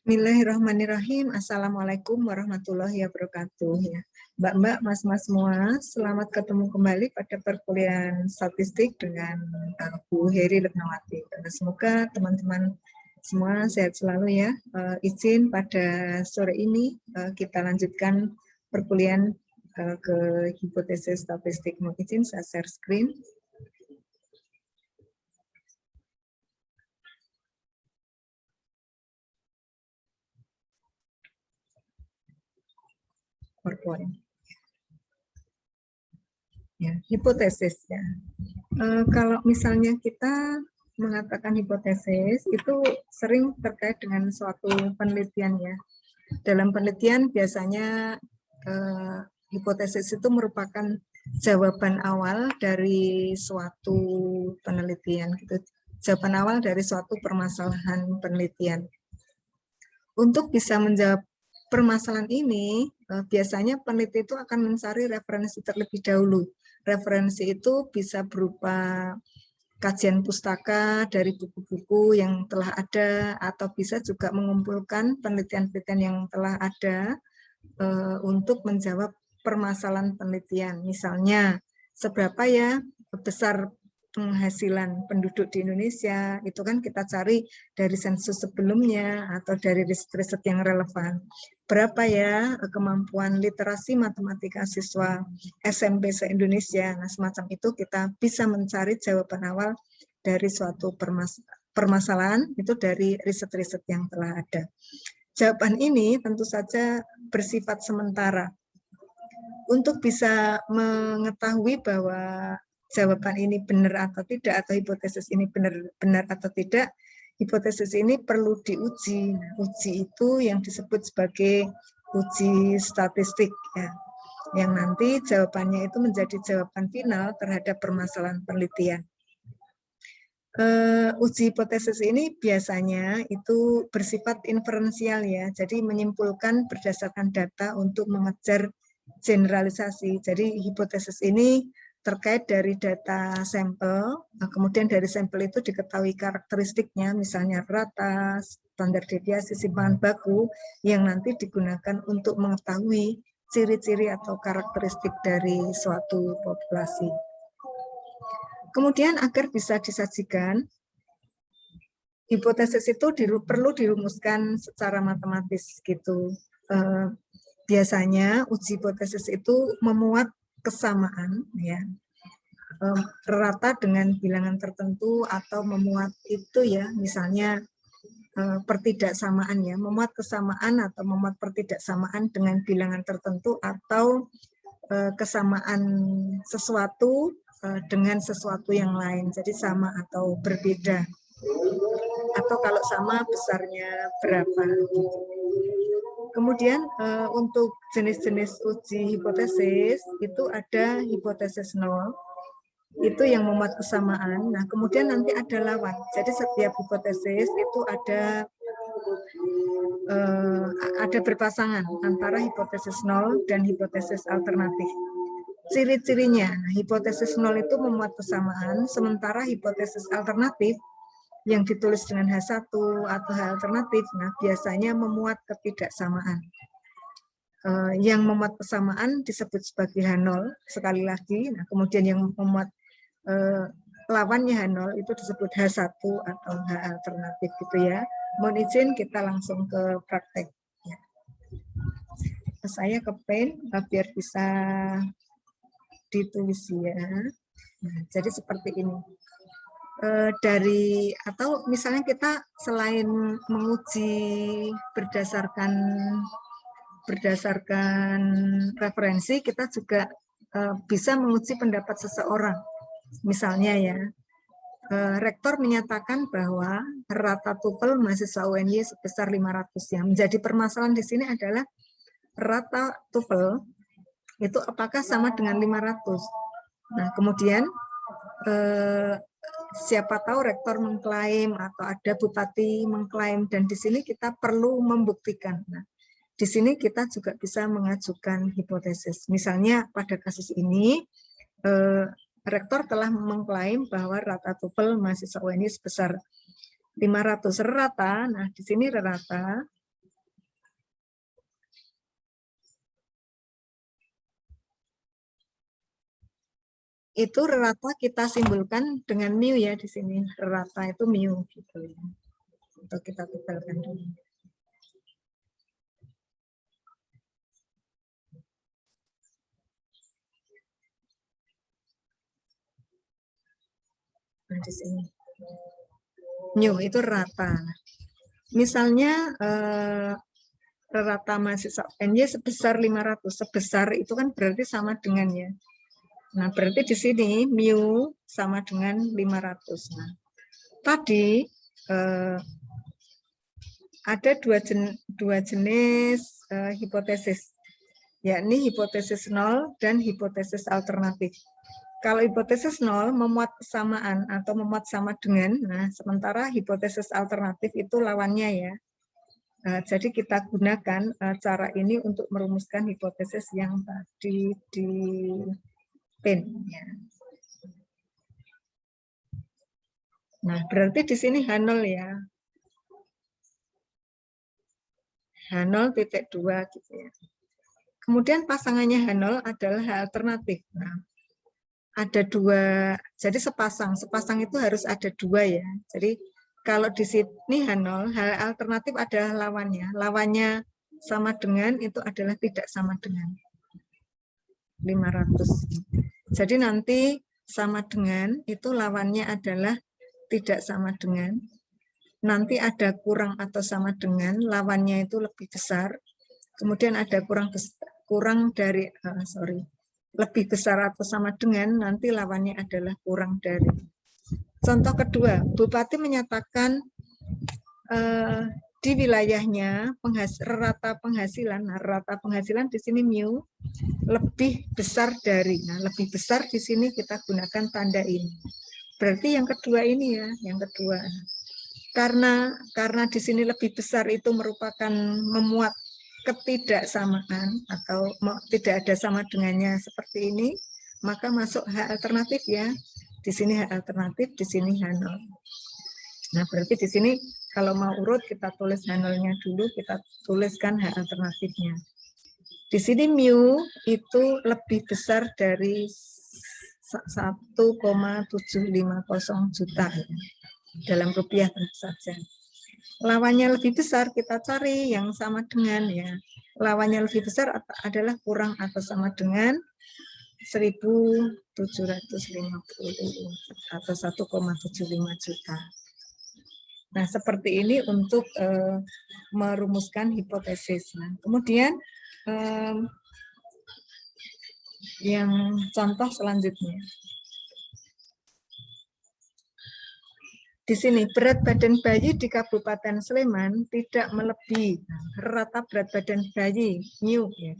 Bismillahirrahmanirrahim. Assalamualaikum warahmatullahi wabarakatuh. Ya, Mbak-mbak, mas-mas semua, selamat ketemu kembali pada perkuliahan statistik dengan Bu Heri Retnawati. Semoga teman-teman semua sehat selalu ya. Izin pada sore ini kita lanjutkan perkuliahan ke hipotesis statistik. Mau izin saya share screen. PowerPoint. Ya, hipotesis ya. Kalau misalnya kita mengatakan hipotesis itu sering terkait dengan suatu penelitian ya. Dalam penelitian biasanya hipotesis itu merupakan jawaban awal dari suatu penelitian gitu. Jawaban awal dari suatu permasalahan penelitian. Untuk bisa menjawab permasalahan ini, biasanya peneliti itu akan mencari referensi terlebih dahulu. Referensi itu bisa berupa kajian pustaka dari buku-buku yang telah ada, atau bisa juga mengumpulkan penelitian-penelitian yang telah ada untuk menjawab permasalahan penelitian. Misalnya, seberapa ya besar penghasilan penduduk di Indonesia, itu kan kita cari dari sensus sebelumnya atau dari riset-riset yang relevan. Berapa ya kemampuan literasi matematika siswa SMP se-Indonesia. Nah, semacam itu kita bisa mencari jawaban awal dari suatu permasalahan itu dari riset-riset yang telah ada. Jawaban ini tentu saja bersifat sementara. Untuk bisa mengetahui bahwa jawaban ini benar atau tidak, atau hipotesis ini benar atau tidak, hipotesis ini perlu diuji. Nah, uji itu yang disebut sebagai uji statistik, ya, yang nanti jawabannya itu menjadi jawaban final terhadap permasalahan penelitian. Uji hipotesis ini biasanya itu bersifat inferensial ya, jadi menyimpulkan berdasarkan data untuk mengejar generalisasi. Jadi hipotesis ini terkait dari data sampel, kemudian dari sampel itu diketahui karakteristiknya, misalnya rata, standar deviasi, simpangan baku, yang nanti digunakan untuk mengetahui ciri-ciri atau karakteristik dari suatu populasi. Kemudian agar bisa disajikan, hipotesis itu perlu dirumuskan secara matematis gitu. Biasanya uji hipotesis itu memuat kesamaan ya, rata dengan bilangan tertentu, atau memuat itu ya, misalnya pertidaksamaan ya, memuat kesamaan atau memuat pertidaksamaan dengan bilangan tertentu, atau kesamaan sesuatu dengan sesuatu yang lain, jadi sama atau berbeda, atau kalau sama besarnya berapa. Kemudian untuk jenis-jenis uji hipotesis itu ada hipotesis nol, itu yang memuat kesamaan. Nah, kemudian nanti ada lawan. Jadi setiap hipotesis itu ada berpasangan antara hipotesis nol dan hipotesis alternatif. Ciri-cirinya, hipotesis nol itu memuat kesamaan, sementara hipotesis alternatif yang ditulis dengan H1 atau H alternatif, nah biasanya memuat ketidaksamaan. Yang memuat kesamaan disebut sebagai H0 sekali lagi, nah kemudian yang memuat lawannya H0 itu disebut H1 atau H alternatif gitu ya. Mohon izin kita langsung ke praktek. Ya. Saya ke pen biar bisa ditulis ya. Nah, jadi seperti ini. Dari, atau misalnya kita selain menguji berdasarkan referensi, kita juga bisa menguji pendapat seseorang. Misalnya ya, rektor menyatakan bahwa rata TOEFL mahasiswa UNY sebesar 500 ya. Menjadi permasalahan di sini adalah rata TOEFL itu apakah sama dengan 500. Nah, kemudian siapa tahu rektor mengklaim atau ada bupati mengklaim, dan di sini kita perlu membuktikan. Nah, di sini kita juga bisa mengajukan hipotesis. Misalnya pada kasus ini rektor telah mengklaim bahwa rata TOEFL mahasiswa UNY sebesar 500 rata. Nah, di sini rata itu rata kita simbolkan dengan mu ya di sini. Rata itu mu gitu ya. Untuk kita tebalkan dulu. Nah, di sini. Mu itu rata. Misalnya rata mahasiswa NY sebesar 500. Sebesar itu kan berarti sama dengan ya. Nah, berarti di sini mu sama dengan 500. Nah, tadi ada dua jenis hipotesis, yakni hipotesis nol dan hipotesis alternatif. Kalau hipotesis nol memuat kesamaan atau memuat sama dengan, nah sementara hipotesis alternatif itu lawannya ya. Jadi kita gunakan cara ini untuk merumuskan hipotesis yang tadi di pin. Ya. Nah berarti di sini H0 ya. H0.2 gitu ya. Kemudian pasangannya H0 adalah H alternatif. Nah, ada dua, jadi sepasang itu harus ada dua ya. Jadi kalau di sini H0, H alternatif adalah lawannya. Lawannya sama dengan itu adalah tidak sama dengan 500. Jadi nanti sama dengan itu lawannya adalah tidak sama dengan. Nanti ada kurang atau sama dengan, lawannya itu lebih besar. Kemudian ada kurang dari lebih besar atau sama dengan, nanti lawannya adalah kurang dari. Contoh kedua, Bupati menyatakan di wilayahnya rata penghasilan, nah, rata penghasilan di sini mu lebih besar dari. Nah, lebih besar di sini kita gunakan tanda ini. Berarti yang kedua ini ya, yang kedua. Karena di sini lebih besar itu merupakan memuat ketidaksamaan atau tidak ada sama dengannya seperti ini, maka masuk H alternatif ya. Di sini H alternatif, di sini H0. Nah, berarti di sini kalau mau urut kita tulis H0-nya dulu, kita tuliskan H alternatifnya. Di sini mu itu lebih besar dari 1,750 juta ya. Dalam rupiah tentu saja. Lawannya lebih besar kita cari yang sama dengan ya. Lawannya lebih besar adalah kurang atau sama dengan 1.750 atau 1,75 juta. Nah, seperti ini untuk merumuskan hipotesis. Nah, kemudian yang contoh selanjutnya. Di sini, berat badan bayi di Kabupaten Sleman tidak melebihi rata berat badan bayi, mu. Ya.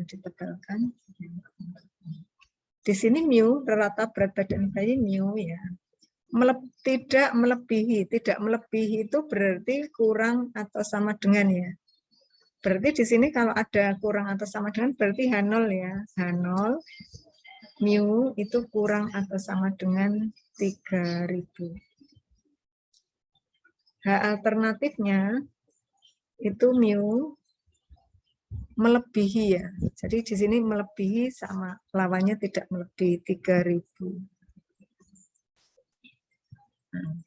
Ditebalkan. Di sini mu, rata berat badan bayi, mu ya. Tidak melebihi itu berarti kurang atau sama dengan ya. Berarti di sini kalau ada kurang atau sama dengan berarti H0 ya. H0 mu itu kurang atau sama dengan 3.000. H alternatifnya itu mu melebihi ya. Jadi di sini melebihi sama lawannya tidak melebihi 3.000. Nah,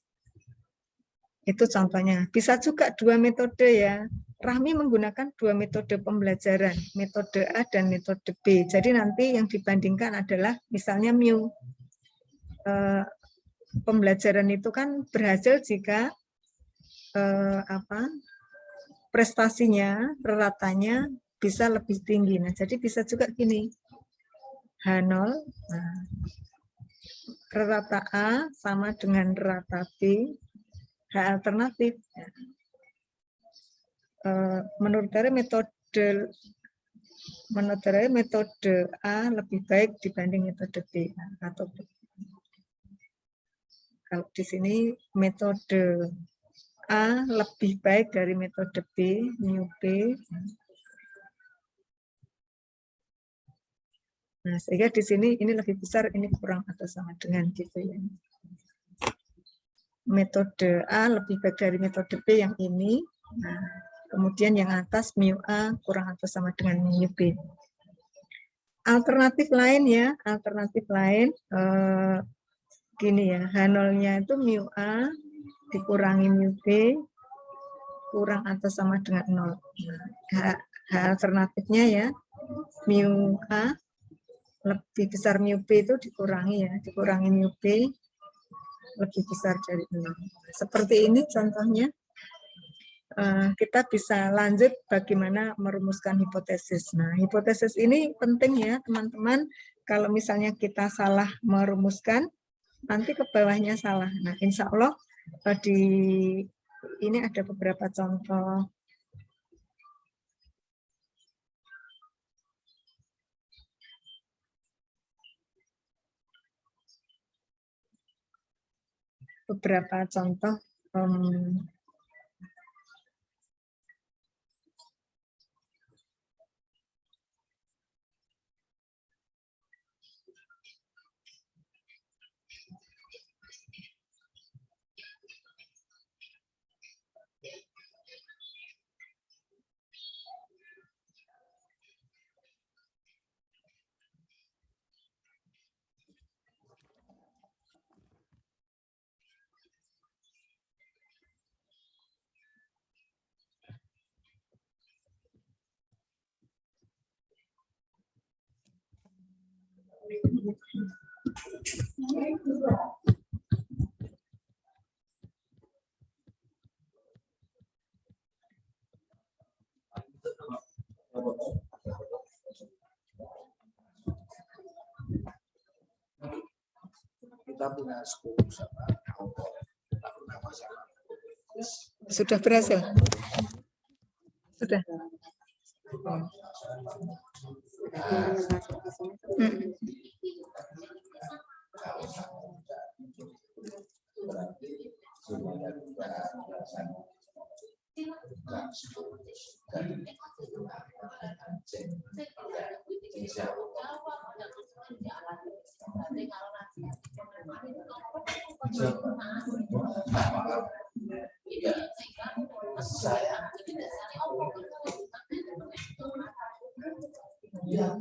itu contohnya. Bisa juga dua metode ya. Rahmi menggunakan dua metode pembelajaran, metode A dan metode B. Jadi nanti yang dibandingkan adalah misalnya mu. Pembelajaran itu kan berhasil jika prestasinya, ratanya bisa lebih tinggi. Nah, jadi bisa juga gini. H0, nah, rata A sama dengan rata B, H alternatif. Menurut saya metode A lebih baik dibanding metode B atau B. Kalau di sini metode A lebih baik dari metode B, mu B. Nah, sehingga di sini ini lebih besar, ini kurang atau sama dengan gitu ya. Metode A lebih baik dari metode B yang ini. Nah, Kemudian yang atas mu A kurang atau sama dengan mu B. Alternatif lain ya, alternatif lain gini ya, H0-nya itu mu A dikurangi mu B kurang atau sama dengan 0. Nah, alternatifnya ya, mu A lebih besar mu B itu dikurangi ya, dikurangi mu B lebih besar dari 0. Seperti ini contohnya. Kita bisa lanjut bagaimana merumuskan hipotesis. Nah, hipotesis ini penting ya teman-teman. Kalau misalnya kita salah merumuskan, nanti ke bawahnya salah. Nah, insya Allah di ini ada beberapa contoh. Beberapa contoh kita punya 10 sama sudah berhasil? Sudah. Jadi yang